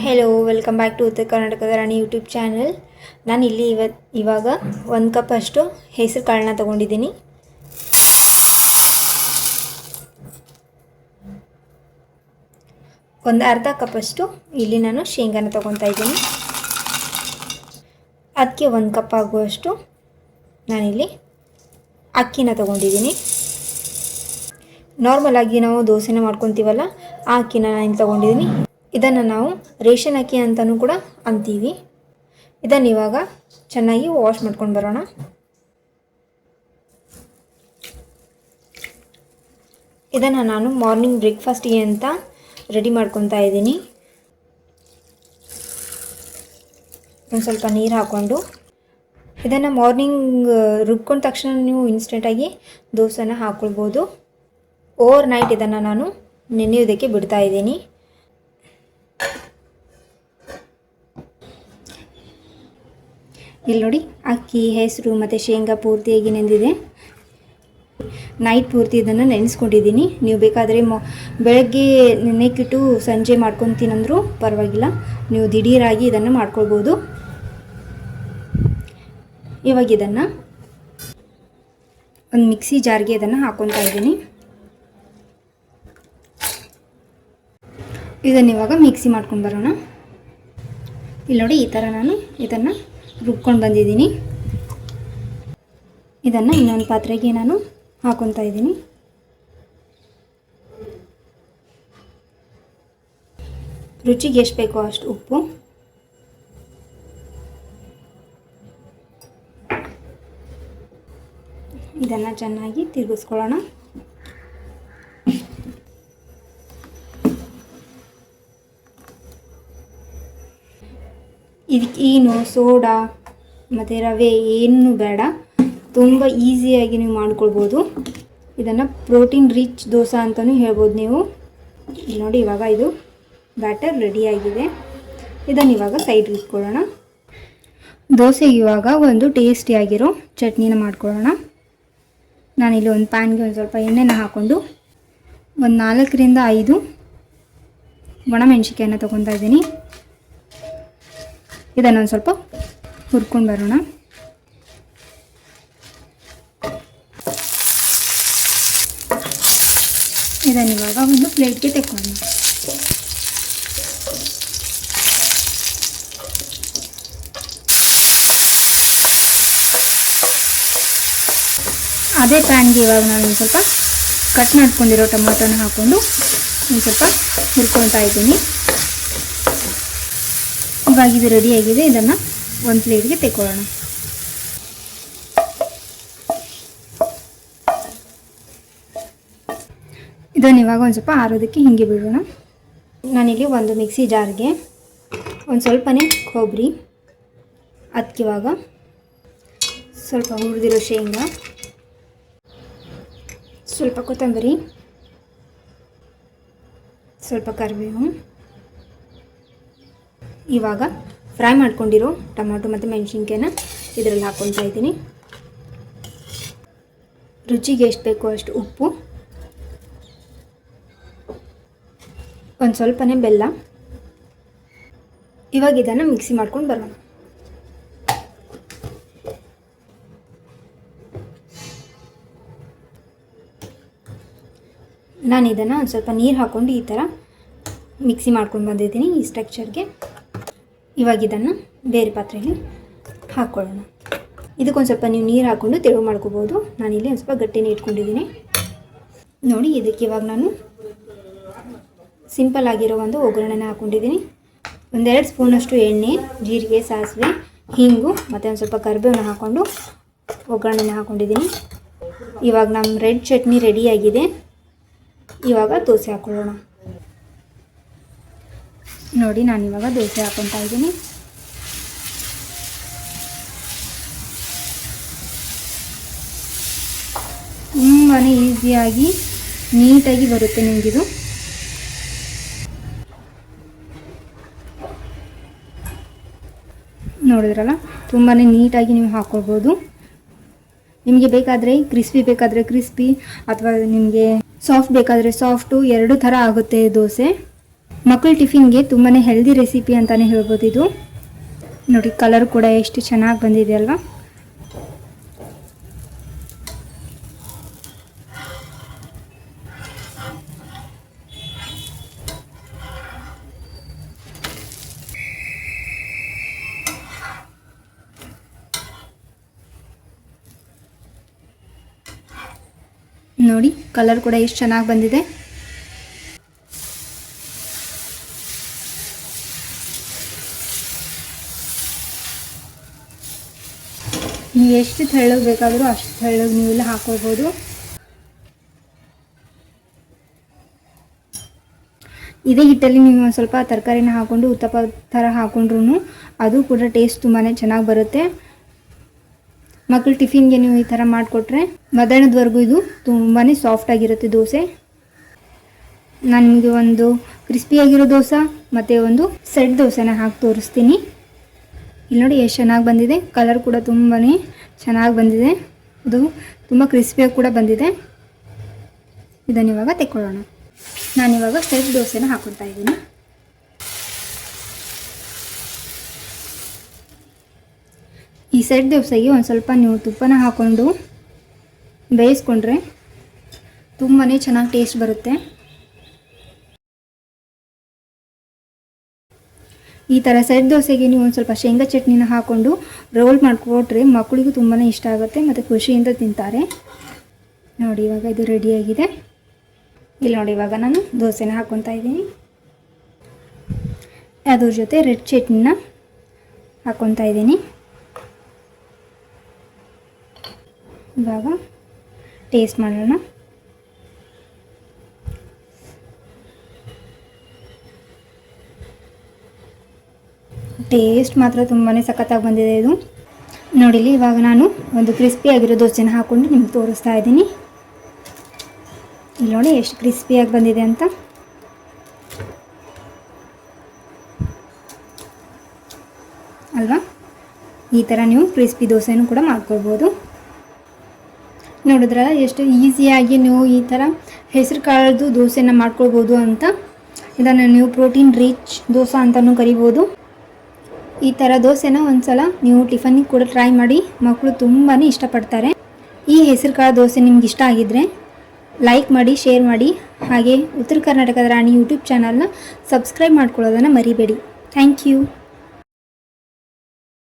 Hello, welcome back to ಉತ್ತರ ಕರ್ನಾಟಕದ ರಾಣಿ YouTube channel. ನಾನು ಇಲ್ಲಿ ಇವಾಗ 1 ಕಪ್ ಅಷ್ಟು ಹೆಸರು ಕಾಳನ್ನ ತೊಗೊಂಡಿದ್ದೀನಿ. ಒಂದು ಅರ್ಧ ಕಪ್ ಅಷ್ಟು ಇಲ್ಲಿ ನಾನು ಶೇಂಗಾನ ತೊಗೊತಾ ಇದ್ದೀನಿ. ಅದಕ್ಕೆ 1 ಕಪ್ ಆಗುವಷ್ಟು ನಾನಿಲ್ಲಿ ಅಕ್ಕಿನ ತೊಗೊಂಡಿದ್ದೀನಿ. ನಾರ್ಮಲ್ ಆಗಿ ನಾವು ದೋಸೆನ ಮಾಡ್ಕೊತೀವಲ್ಲ, ಆ ಅಕ್ಕಿನ ನಾನು ತೊಗೊಂಡಿದ್ದೀನಿ. ಇದನ್ನು ನಾವು ರೇಷನ್ ಅಕ್ಕಿ ಅಂತಲೂ ಕೂಡ ಅಂತೀವಿ. ಇದನ್ನು ಇವಾಗ ಚೆನ್ನಾಗಿ ವಾಶ್ ಮಾಡ್ಕೊಂಡು ಬರೋಣ. ಇದನ್ನು ನಾನು ಮಾರ್ನಿಂಗ್ ಬ್ರೇಕ್ಫಾಸ್ಟಿಗೆ ಅಂತ ರೆಡಿ ಮಾಡ್ಕೊತಾ ಇದ್ದೀನಿ. ಒಂದು ಸ್ವಲ್ಪ ನೀರು ಹಾಕ್ಕೊಂಡು ಇದನ್ನು ಮಾರ್ನಿಂಗ್ ರುಬ್ಕೊಂಡ ತಕ್ಷಣ ನೀವು ಇನ್ಸ್ಟೆಂಟಾಗಿ ದೋಸೆನ ಹಾಕ್ಕೊಳ್ಬೋದು. ಓವರ್ ನೈಟ್ ಇದನ್ನು ನಾನು ನೆನೆಯೋದಕ್ಕೆ ಬಿಡ್ತಾ ಇದ್ದೀನಿ. ಇಲ್ಲಿ ನೋಡಿ, ಅಕ್ಕಿ, ಹೆಸರು ಮತ್ತು ಶೇಂಗಾ ಪೂರ್ತಿಯಾಗಿ ನೆಂದಿದೆ. ನೈಟ್ ಪೂರ್ತಿ ಇದನ್ನು ನೆನೆಸ್ಕೊಂಡಿದ್ದೀನಿ. ನೀವು ಬೇಕಾದರೆ ಬೆಳಗ್ಗೆ ನೆನೆಕ್ಕಿಟ್ಟು ಸಂಜೆ ಮಾಡ್ಕೊತೀನಂದ್ರೂ ಪರವಾಗಿಲ್ಲ, ನೀವು ದಿಢೀರಾಗಿ ಇದನ್ನು ಮಾಡ್ಕೊಳ್ಬೋದು. ಇವಾಗ ಇದನ್ನು ಒಂದು ಮಿಕ್ಸಿ ಜಾರ್ಗೆ ಇದನ್ನು ಹಾಕ್ಕೊತಾ ಇದ್ದೀನಿ. ಇದನ್ನು ಇವಾಗ ಮಿಕ್ಸಿ ಮಾಡ್ಕೊಂಡು ಬರೋಣ. ಇಲ್ಲಿ ನೋಡಿ, ಈ ಥರ ನಾನು ಇದನ್ನು ರುಬ್ಕೊಂಡು ಬಂದಿದ್ದೀನಿ. ಇದನ್ನು ಇನ್ನೊಂದು ಪಾತ್ರೆಗೆ ನಾನು ಹಾಕ್ಕೊತಾ ಇದ್ದೀನಿ. ರುಚಿಗೆ ಎಷ್ಟು ಬೇಕೋ ಅಷ್ಟು ಉಪ್ಪು, ಇದನ್ನು ಚೆನ್ನಾಗಿ ತಿರುಗಿಸ್ಕೊಳ್ಳೋಣ. ಇದಕ್ಕೆ ಏನು ಸೋಡಾ ಮತ್ತು ರವೆ ಏನೂ ಬೇಡ, ತುಂಬ ಈಸಿಯಾಗಿ ನೀವು ಮಾಡ್ಕೊಳ್ಬೋದು. ಇದನ್ನು ಪ್ರೋಟೀನ್ ರಿಚ್ ದೋಸೆ ಅಂತಲೂ ಹೇಳ್ಬೋದು ನೀವು. ಇಲ್ಲಿ ನೋಡಿ, ಇವಾಗ ಇದು ಬ್ಯಾಟರ್ ರೆಡಿಯಾಗಿದೆ. ಇದನ್ನು ಇವಾಗ ಸೈಡ್ಗೆ ಇಟ್ಕೊಳ್ಳೋಣ. ದೋಸೆಗೆ ಇವಾಗ ಒಂದು ಟೇಸ್ಟಿಯಾಗಿರೋ ಚಟ್ನಿನ ಮಾಡ್ಕೊಳ್ಳೋಣ. ನಾನಿಲ್ಲಿ ಒಂದು ಪ್ಯಾನ್ಗೆ ಒಂದು ಸ್ವಲ್ಪ ಎಣ್ಣೆನ ಹಾಕ್ಕೊಂಡು ಒಂದು 4ರಿಂದ 5 ಒಣಮೆಣ್ಸಿಕಾಯನ್ನು ತೊಗೊತಾ ಇದ್ದೀನಿ. ಇದನ್ನು ಒಂದು ಸ್ವಲ್ಪ ಹುರ್ಕೊಂಡು ಬರೋಣ. ಇದನ್ನು ಇವಾಗ ಒಂದು ಪ್ಲೇಟ್ಗೆ ತೆಕ್ಕೊಳ್ಳೋಣ. ಅದೇ ಪ್ಯಾನ್ಗೆ ಇವಾಗ ನಾನು ಒಂದು ಸ್ವಲ್ಪ ಕಟ್ ಮಾಡ್ಕೊಂಡಿರೋ ಟೊಮಾಟೋನ ಹಾಕ್ಕೊಂಡು ಒಂದು ಸ್ವಲ್ಪ ಹುರ್ಕೊಳ್ತಾ ಇದ್ದೀನಿ. ಇವಾಗ ಇದು ರೆಡಿಯಾಗಿದೆ. ಇದನ್ನು ಒಂದು ಪ್ಲೇಟ್ಗೆ ತೆಕ್ಕೊಳ್ಳೋಣ. ಇದನ್ನು ಇವಾಗ ಒಂದು ಸ್ವಲ್ಪ ಆರೋದಕ್ಕೆ ಹಿಂಗೆ ಬಿಡೋಣ. ನಾನಿಲ್ಲಿ ಒಂದು ಮಿಕ್ಸಿ ಜಾರ್ಗೆ ಒಂದು ಸ್ವಲ್ಪನೇ ಕೊಬ್ಬರಿ, ಅದಕ್ಕೆ ಇವಾಗ ಸ್ವಲ್ಪ ಹುರಿದಿರೋ ಶೇಂಗಾ, ಸ್ವಲ್ಪ ಕೊತ್ತಂಬರಿ, ಸ್ವಲ್ಪ ಕರಿಬೇವು, ಇವಾಗ ಫ್ರೈ ಮಾಡ್ಕೊಂಡಿರೋ ಟೊಮಾಟೊ ಮತ್ತು ಮೆಣಸಿನ್ಕಾಯಿನ ಇದರಲ್ಲಿ ಹಾಕ್ಕೊತಾ ಇದ್ದೀನಿ. ರುಚಿಗೆ ಎಷ್ಟು ಬೇಕೋ ಅಷ್ಟು ಉಪ್ಪು, ಒಂದು ಸ್ವಲ್ಪನೇ ಬೆಲ್ಲ. ಇವಾಗ ಇದನ್ನು ಮಿಕ್ಸಿ ಮಾಡ್ಕೊಂಡು ಬರೋಣ. ನಾನು ಇದನ್ನು ಒಂದು ಸ್ವಲ್ಪ ನೀರು ಹಾಕ್ಕೊಂಡು ಈ ಥರ ಮಿಕ್ಸಿ ಮಾಡ್ಕೊಂಡು ಬಂದಿದ್ದೀನಿ ಈ ಸ್ಟ್ರಕ್ಚರ್ಗೆ. ಇವಾಗ ಇದನ್ನು ಬೇರೆ ಪಾತ್ರೆಯಲ್ಲಿ ಹಾಕ್ಕೊಳ್ಳೋಣ. ಇದಕ್ಕೊಂದು ಸ್ವಲ್ಪ ನೀವು ನೀರು ಹಾಕ್ಕೊಂಡು ತೆಳು ಮಾಡ್ಕೋಬೋದು. ನಾನಿಲ್ಲಿ ಒಂದು ಸ್ವಲ್ಪ ಗಟ್ಟಿನೇ ಇಟ್ಕೊಂಡಿದ್ದೀನಿ. ನೋಡಿ, ಇದಕ್ಕೆ ಇವಾಗ ನಾನು ಸಿಂಪಲ್ ಆಗಿರೋ ಒಂದು ಒಗ್ಗರಣೆನ ಹಾಕ್ಕೊಂಡಿದ್ದೀನಿ. 1-2 ಸ್ಪೂನಷ್ಟು ಎಣ್ಣೆ, ಜೀರಿಗೆ, ಸಾಸಿವೆ, ಹಿಂಗು ಮತ್ತು ಒಂದು ಸ್ವಲ್ಪ ಕರಿಬೇವನ್ನ ಹಾಕ್ಕೊಂಡು ಒಗ್ಗರಣೆನ ಹಾಕ್ಕೊಂಡಿದ್ದೀನಿ. ಇವಾಗ ನಮ್ಮ ರೆಡ್ ಚಟ್ನಿ ರೆಡಿಯಾಗಿದೆ. ಇವಾಗ ದೋಸೆ ಹಾಕ್ಕೊಳ್ಳೋಣ. ನೋಡಿ, ನಾನಿವಾಗ ದೋಸೆ ಹಾಕ್ಕೊತಾ ಇದ್ದೀನಿ. ತುಂಬಾ ಈಸಿಯಾಗಿ ನೀಟಾಗಿ ಬರುತ್ತೆ ನಿಮಗಿದು. ನೋಡಿದ್ರಲ್ಲ, ತುಂಬಾ ನೀಟಾಗಿ ನೀವು ಹಾಕ್ಕೊಳ್ಬೋದು. ನಿಮಗೆ ಬೇಕಾದರೆ ಕ್ರಿಸ್ಪಿ ಬೇಕಾದರೆ ಕ್ರಿಸ್ಪಿ, ಅಥವಾ ನಿಮಗೆ ಸಾಫ್ಟ್ ಬೇಕಾದರೆ ಸಾಫ್ಟು, 2 ಥರ ಆಗುತ್ತೆ ದೋಸೆ. ಮಕ್ಕಳ ಟಿಫಿನ್ಗೆ ತುಂಬಾ ಹೆಲ್ದಿ ರೆಸಿಪಿ ಅಂತಲೇ ಹೇಳ್ಬೋದು ಇದು. ನೋಡಿ ಕಲರ್ ಕೂಡ ಎಷ್ಟು ಚೆನ್ನಾಗಿ ಬಂದಿದೆ ಅಲ್ವಾ. ನೋಡಿ ಕಲರ್ ಕೂಡ ಎಷ್ಟು ಚೆನ್ನಾಗಿ ಬಂದಿದೆ. ಎಷ್ಟು ತೆಳ್ಳಗೆ ಬೇಕಾದರೂ ಅಷ್ಟು ತೆಳ್ಳಗೆ ನೀವೆಲ್ಲ ಹಾಕೋಬೋದು. ಇದೇ ಹಿಟ್ಟಲ್ಲಿ ನೀವು ಒಂದು ಸ್ವಲ್ಪ ತರಕಾರಿನ ಹಾಕ್ಕೊಂಡು ಉತ್ತಪ್ಪ ಥರ ಹಾಕೊಂಡ್ರೂ ಅದು ಕೂಡ ಟೇಸ್ಟ್ ತುಂಬಾ ಚೆನ್ನಾಗಿ ಬರುತ್ತೆ. ಮಕ್ಕಳು ಟಿಫಿನ್ಗೆ ನೀವು ಈ ಥರ ಮಾಡಿಕೊಟ್ರೆ ಮಧ್ಯಾಹ್ನದವರೆಗೂ ಇದು ತುಂಬಾ ಸಾಫ್ಟಾಗಿರುತ್ತೆ ದೋಸೆ. ನಾನು ನಿಮಗೆ ಒಂದು ಕ್ರಿಸ್ಪಿಯಾಗಿರೋ ದೋಸೆ ಮತ್ತು ಒಂದು ಸೆಟ್ ದೋಸೆನ ಹಾಕಿ ತೋರಿಸ್ತೀನಿ. ಇಲ್ಲಿ ನೋಡಿ ಎಷ್ಟು ಚೆನ್ನಾಗಿ ಬಂದಿದೆ. ಕಲರ್ ಕೂಡ ತುಂಬಾ ಚೆನ್ನಾಗಿ ಬಂದಿದೆ. ಅದು ತುಂಬ ಕ್ರಿಸ್ಪಿಯಾಗಿ ಕೂಡ ಬಂದಿದೆ. ಇದನ್ನು ಇವಾಗ ತೆಕ್ಕೊಳ್ಳೋಣ. ನಾನಿವಾಗ ಸೆಟ್ ದೋಸೆನ ಹಾಕ್ಕೊಳ್ತಾ ಇದ್ದೀನಿ. ಈ ಸೆಟ್ ದೋಸೆಗೆ ಒಂದು ಸ್ವಲ್ಪ ನೀವು ತುಪ್ಪನ ಹಾಕ್ಕೊಂಡು ಬೇಯಿಸ್ಕೊಂಡ್ರೆ ತುಂಬಾ ಚೆನ್ನಾಗಿ ಟೇಸ್ಟ್ ಬರುತ್ತೆ. ಈ ಥರ ಸೆಟ್ ದೋಸೆಗೆ ನೀವು ಒಂದು ಸ್ವಲ್ಪ ಶೇಂಗಾ ಚಟ್ನಿನ ಹಾಕ್ಕೊಂಡು ರೋಲ್ ಮಾಡಿಕೊಟ್ರೆ ಮಕ್ಕಳಿಗೂ ತುಂಬಾ ಇಷ್ಟ ಆಗುತ್ತೆ ಮತ್ತು ಖುಷಿಯಿಂದ ತಿಂತಾರೆ. ನೋಡಿ ಇವಾಗ ಇದು ರೆಡಿಯಾಗಿದೆ. ಇಲ್ಲಿ ನೋಡಿ ಇವಾಗ ನಾನು ದೋಸೆನ ಹಾಕ್ಕೊತಾ ಇದ್ದೀನಿ. ಅದ್ರ ಜೊತೆ ರೆಡ್ ಚಟ್ನಿನ ಹಾಕ್ಕೊತಾ ಇದ್ದೀನಿ. ಇವಾಗ ಟೇಸ್ಟ್ ಮಾಡೋಣ. ಟೇಸ್ಟ್ ಮಾತ್ರ ತುಂಬಾ ಸಖತ್ತಾಗಿ ಬಂದಿದೆ ಇದು. ನೋಡಿಲಿ ಇವಾಗ ನಾನು ಒಂದು ಕ್ರಿಸ್ಪಿಯಾಗಿರೋ ದೋಸೆನ ಹಾಕ್ಕೊಂಡು ನಿಮ್ಗೆ ತೋರಿಸ್ತಾ ಇದ್ದೀನಿ. ಇಲ್ಲಿ ನೋಡಿ ಎಷ್ಟು ಕ್ರಿಸ್ಪಿಯಾಗಿ ಬಂದಿದೆ ಅಂತ. ಅಲ್ವಾ, ಈ ಥರ ನೀವು ಕ್ರಿಸ್ಪಿ ದೋಸೆನೂ ಕೂಡ ಮಾಡ್ಕೊಳ್ಬೋದು. ನೋಡಿದ್ರಲ್ಲ ಎಷ್ಟು ಈಸಿಯಾಗಿ ನೀವು ಈ ಥರ ಹೆಸರು ಕಾಳದ್ದು ದೋಸೆನ ಮಾಡ್ಕೊಳ್ಬೋದು ಅಂತ. ಇದನ್ನು ನೀವು ಪ್ರೋಟೀನ್ ರಿಚ್ ದೋಸೆ ಅಂತಲೂ ಕರಿಬೋದು. ಈ ಥರ ದೋಸೆನ ಒಂದ್ಸಲ ನೀವು ಟಿಫನ್ನಿಗೆ ಕೂಡ ಟ್ರೈ ಮಾಡಿ, ಮಕ್ಕಳು ತುಂಬಾ ಇಷ್ಟಪಡ್ತಾರೆ. ಈ ಹೆಸರು ಕಾಳು ದೋಸೆ ನಿಮ್ಗೆ ಇಷ್ಟ ಆಗಿದ್ದರೆ ಲೈಕ್ ಮಾಡಿ, ಶೇರ್ ಮಾಡಿ. ಹಾಗೆ ಉತ್ತರ ಕರ್ನಾಟಕದ ರಾಣಿ ಯೂಟ್ಯೂಬ್ ಚಾನಲ್ನ ಸಬ್ಸ್ಕ್ರೈಬ್ ಮಾಡ್ಕೊಳ್ಳೋದನ್ನು ಮರಿಬೇಡಿ. Thank you.